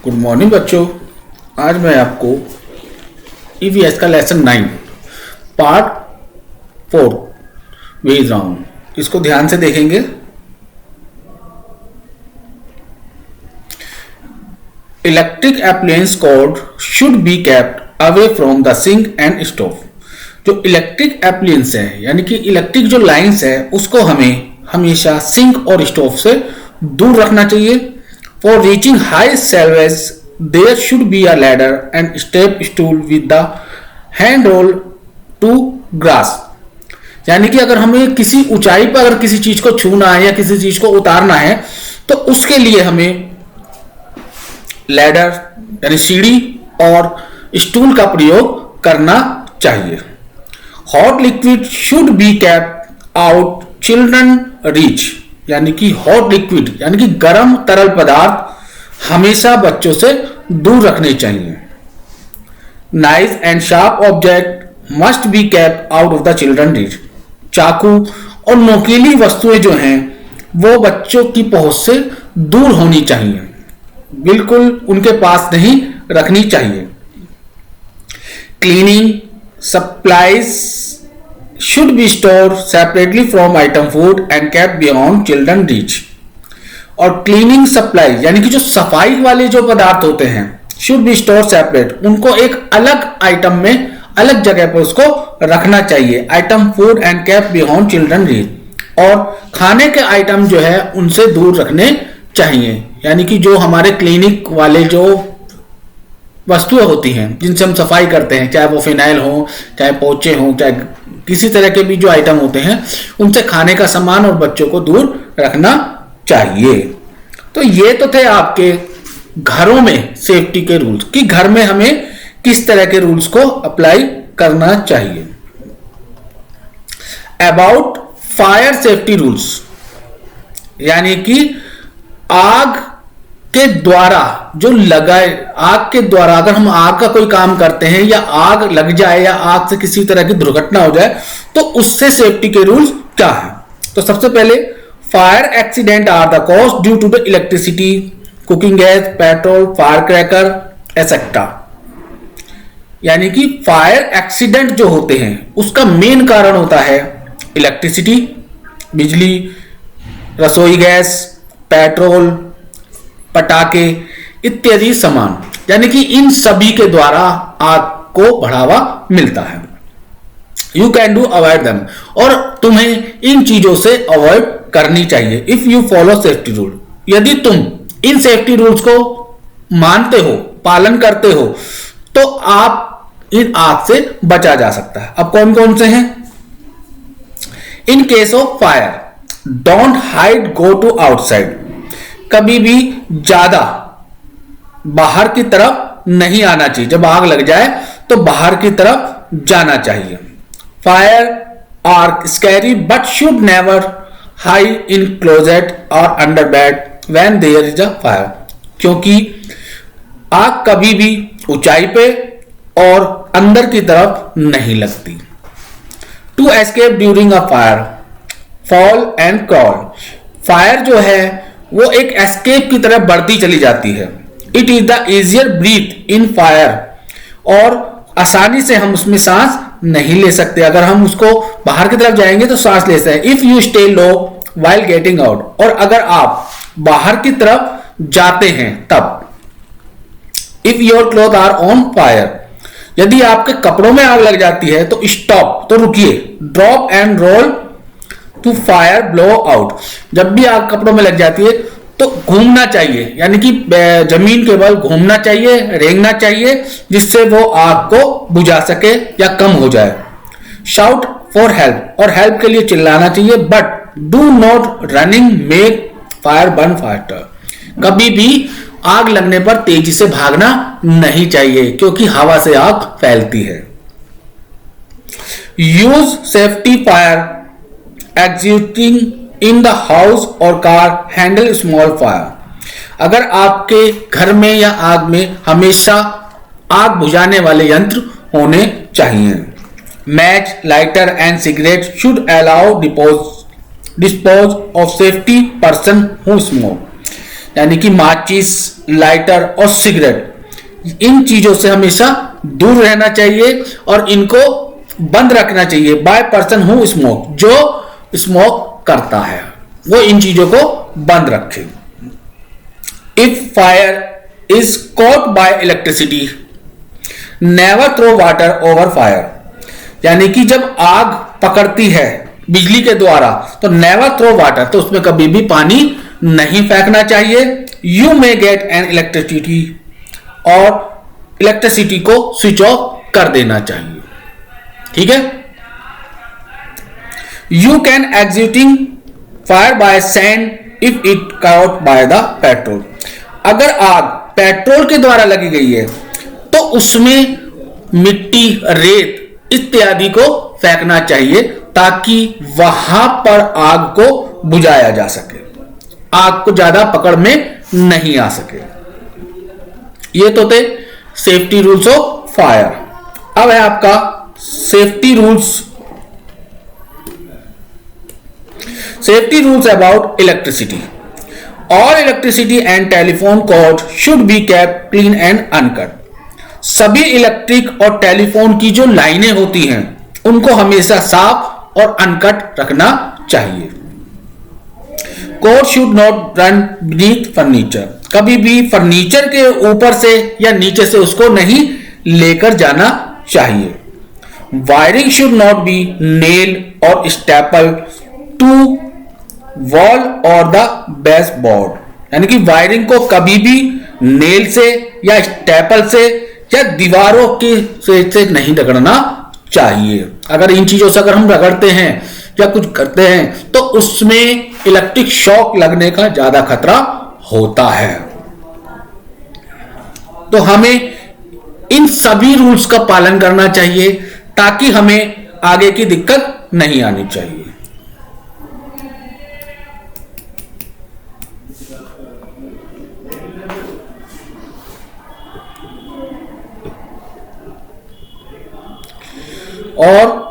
Good morning बच्चों। आज मैं आपको ईवीएस का लेसन 9 पार्ट 4 भेज रहा हूं। इसको ध्यान से देखेंगे। Electric appliance cord should be kept away from the sink and stove. जो इलेक्ट्रिक अप्लायंस है यानी कि इलेक्ट्रिक जो लाइंस है उसको हमें हमेशा सिंक और स्टोव से दूर रखना चाहिए। For reaching high service there should be a ladder and step stool with the hand rail to grasp. यानी कि अगर हमें किसी ऊंचाई पर अगर किसी चीज को छूना है या किसी चीज को उतारना है तो उसके लिए हमें लैडर यानी सीढ़ी और स्टूल का प्रयोग करना चाहिए। Hot liquid should be kept out children reach. यानी कि हॉट लिक्विड यानी कि गर्म तरल पदार्थ हमेशा बच्चों से दूर रखने चाहिए। Knife and sharp object must be kept out of the children reach. चाकू और नोकीली वस्तुएं जो हैं वो बच्चों की पहुंच से दूर होनी चाहिए, बिल्कुल उनके पास नहीं रखनी चाहिए। Cleaning supplies should be stored separately from item food and kept beyond children reach। और क्लीनिंग सप्लाई यानी कि जो सफाई वाले जो पदार्थ होते हैं should be stored separate, उनको एक अलग आइटम में अलग जगह पर उसको रखना चाहिए। Item food and kept beyond children reach। और खाने के आइटम जो है उनसे दूर रखने चाहिए। यानी कि जो हमारे क्लिनिक वाले जो वस्तुएं होती हैं जिनसे हम सफाई करते हैं, चाहे वो फिनाइल हो, चाहे पोचे हो, चाहे किसी तरह के भी जो आइटम होते हैं उनसे खाने का सामान और बच्चों को दूर रखना चाहिए। तो ये तो थे आपके घरों में सेफ्टी के रूल्स कि घर में हमें किस तरह के रूल्स को अप्लाई करना चाहिए। अबाउट फायर सेफ्टी रूल्स यानी कि आग के द्वारा जो लगाए, आग के द्वारा अगर हम आग का कोई काम करते हैं या आग लग जाए या आग से किसी तरह की दुर्घटना हो जाए तो उससे सेफ्टी के रूल्स क्या है। तो सबसे पहले fire accident are the cause due to the electricity, cooking gas, petrol, fire cracker etcetera. यानी कि फायर एक्सीडेंट जो होते हैं उसका मेन कारण होता है इलेक्ट्रिसिटी, बिजली, रसोई गैस, पेट्रोल, पटाखे इत्यादि सामान। यानी कि इन सभी के द्वारा आग को बढ़ावा मिलता है। You can do avoid them, और तुम्हें इन चीजों से अवॉइड करनी चाहिए। If you follow safety rule, यदि तुम इन सेफ्टी रूल्स को मानते हो, पालन करते हो तो आप इन आग से बचा जा सकता है। अब कौन कौन से हैं? In case of fire don't hide, go to outside. कभी भी ज्यादा बाहर की तरफ नहीं आना चाहिए। जब आग लग जाए तो बाहर की तरफ जाना चाहिए। Fire are scary but should never hide in closet और under bed when there is a fire. क्योंकि आग कभी भी ऊंचाई पे और अंदर की तरफ नहीं लगती। To escape during a fire, fall and crawl. Fire जो है वो एक एस्केप की तरफ बढ़ती चली जाती है। It is the easier breath in fire, और आसानी से हम उसमें सांस नहीं ले सकते। अगर हम उसको बाहर की तरफ जाएंगे तो सांस ले सकते हैं। If you stay low while getting out, और अगर आप बाहर की तरफ जाते हैं तब। If your cloth are on fire, यदि आपके कपड़ों में आग लग जाती है तो स्टॉप, तो रुकिए। Drop and roll to fire blow out. जब भी आग कपड़ों में लग जाती है तो घूमना चाहिए, यानी कि जमीन के बल घूमना चाहिए, रेंगना चाहिए, जिससे वो आग को बुझा सके या कम हो जाए। शाउट फॉर हेल्प, और हेल्प के लिए चिल्लाना चाहिए। But do not running make fire burn faster. कभी भी आग लगने पर तेजी से भागना नहीं चाहिए क्योंकि हवा से आग फैलती है। Use safety fire exiting in the house और कार, हैंडल स्मॉल फायर। अगर आपके घर में या आग में हमेशा आग बुझाने वाले यंत्र होने चाहिए। Match, lighter and cigarette should allow dispose of safety person who smoke. यानी कि माचिस, लाइटर और सिगरेट, इन चीजों से हमेशा दूर रहना चाहिए और इनको बंद रखना चाहिए बाय पर्सन हु स्मोक, जो स्मोक करता है वो इन चीजों को बंद रखे। If fire is caught by electricity never throw water over fire, यानी कि जब आग पकड़ती है बिजली के द्वारा तो नेवर थ्रो वाटर, तो उसमें कभी भी पानी नहीं फेंकना चाहिए। You may get an electricity, और इलेक्ट्रिसिटी को स्विच ऑफ कर देना चाहिए, ठीक है। You can extinguish fire by sand if it caught by the petrol, अगर आग पेट्रोल के द्वारा लगी गई है तो उसमें मिट्टी, रेत इत्यादि को फेंकना चाहिए ताकि वहां पर आग को बुझाया जा सके, आग को ज्यादा पकड़ में नहीं आ सके। ये तो थे सेफ्टी रूल्स ऑफ फायर। अब है आपका safety rules about electricity. All electricity and telephone cord should be kept clean and uncut, सभी इलेक्ट्रिक और टेलीफोन की जो लाइनें होती हैं उनको हमेशा साफ और अनकट रखना चाहिए। Code should not run beneath furniture, कभी भी फर्नीचर के ऊपर से या नीचे से उसको नहीं लेकर जाना चाहिए। Wiring should not be nail और स्टेपल टू वॉल और द बेस बोर्ड, यानी कि वायरिंग को कभी भी नेल से या स्टेपल से या दीवारों के से नहीं रगड़ना चाहिए। अगर इन चीजों से अगर हम रगड़ते हैं या कुछ करते हैं तो उसमें इलेक्ट्रिक शॉक लगने का ज्यादा खतरा होता है। तो हमें इन सभी रूल्स का पालन करना चाहिए ताकि हमें आगे की दिक्कत नहीं आनी चाहिए। और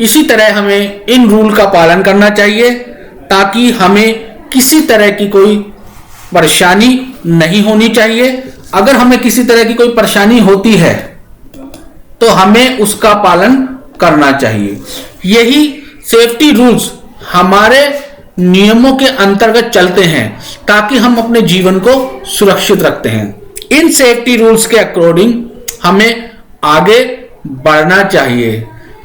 इसी तरह हमें इन रूल का पालन करना चाहिए ताकि हमें किसी तरह की कोई परेशानी नहीं होनी चाहिए। अगर हमें किसी तरह की कोई परेशानी होती है तो हमें उसका पालन करना चाहिए। यही सेफ्टी रूल्स हमारे नियमों के अंतर्गत चलते हैं ताकि हम अपने जीवन को सुरक्षित रखते हैं। इन सेफ्टी रूल्स के अकॉर्डिंग हमें आगे बढ़ना चाहिए,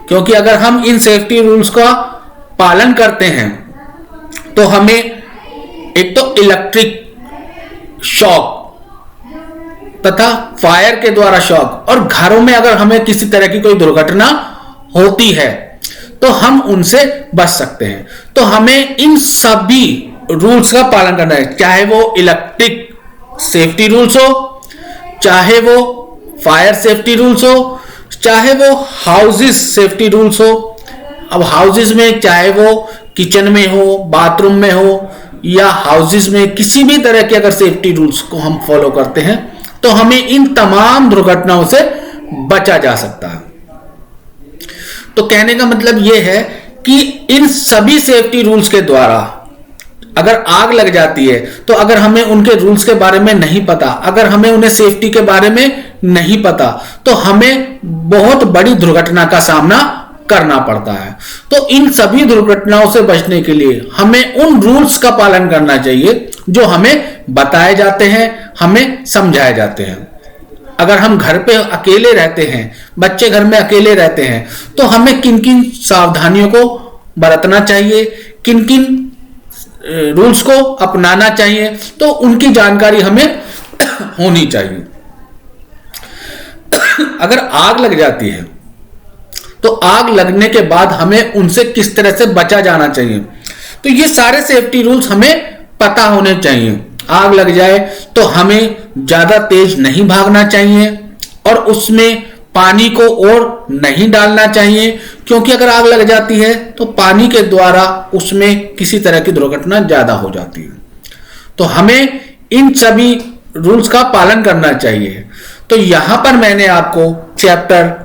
क्योंकि अगर हम इन सेफ्टी रूल्स का पालन करते हैं तो हमें एक तो इलेक्ट्रिक शॉक तथा फायर के द्वारा शॉक, और घरों में अगर हमें किसी तरह की कोई दुर्घटना होती है तो हम उनसे बच सकते हैं। तो हमें इन सभी रूल्स का पालन करना है, चाहे वो इलेक्ट्रिक सेफ्टी रूल्स हो, चाहे वो फायर सेफ्टी रूल्स हो, चाहे वो हाउसेस सेफ्टी रूल्स हो। अब हाउसेस में चाहे वो किचन में हो, बाथरूम में हो या हाउसेस में किसी भी तरह के अगर सेफ्टी रूल्स को हम फॉलो करते हैं तो हमें इन तमाम दुर्घटनाओं से बचा जा सकता है। तो कहने का मतलब यह है कि इन सभी सेफ्टी रूल्स के द्वारा अगर आग लग जाती है तो अगर हमें उनके रूल्स के बारे में नहीं पता, अगर हमें उन्हें सेफ्टी के बारे में नहीं पता तो हमें बहुत बड़ी दुर्घटना का सामना करना पड़ता है। तो इन सभी दुर्घटनाओं से बचने के लिए हमें उन रूल्स का पालन करना चाहिए जो हमें बताए जाते हैं, हमें समझाए जाते हैं। अगर हम घर पे अकेले रहते हैं, बच्चे घर में अकेले रहते हैं, तो हमें किन किन सावधानियों को बरतना चाहिए, किन किन रूल्स को अपनाना चाहिए, तो उनकी जानकारी हमें होनी चाहिए। अगर आग लग जाती है तो आग लगने के बाद हमें उनसे किस तरह से बचा जाना चाहिए, तो ये सारे सेफ्टी रूल्स हमें पता होने चाहिए। आग लग जाए तो हमें ज्यादा तेज नहीं भागना चाहिए और उसमें पानी को और नहीं डालना चाहिए, क्योंकि अगर आग लग जाती है तो पानी के द्वारा उसमें किसी तरह की दुर्घटना ज्यादा हो जाती है। तो हमें इन सभी रूल्स का पालन करना चाहिए। तो यहां पर मैंने आपको चैप्टर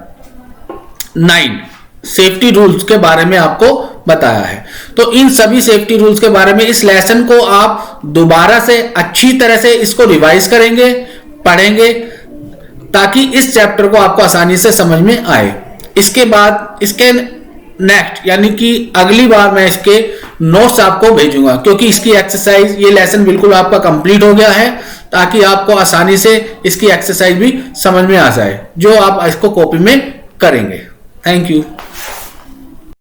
9 सेफ्टी रूल्स के बारे में आपको बताया है। तो इन सभी सेफ्टी रूल्स के बारे में इस लेसन को आप दोबारा से अच्छी तरह से इसको रिवाइज करेंगे, पढ़ेंगे, ताकि इस चैप्टर को आपको आसानी से समझ में आए। इसके बाद इसके नेक्स्ट यानी कि अगली बार मैं इसके नोट्स आपको भेजूंगा, क्योंकि इसकी एक्सरसाइज, ये लेसन बिल्कुल आपका कंप्लीट हो गया है, ताकि आपको आसानी से इसकी एक्सरसाइज भी समझ में आ जाए, जो आप इसको कॉपी में करेंगे। Thank you.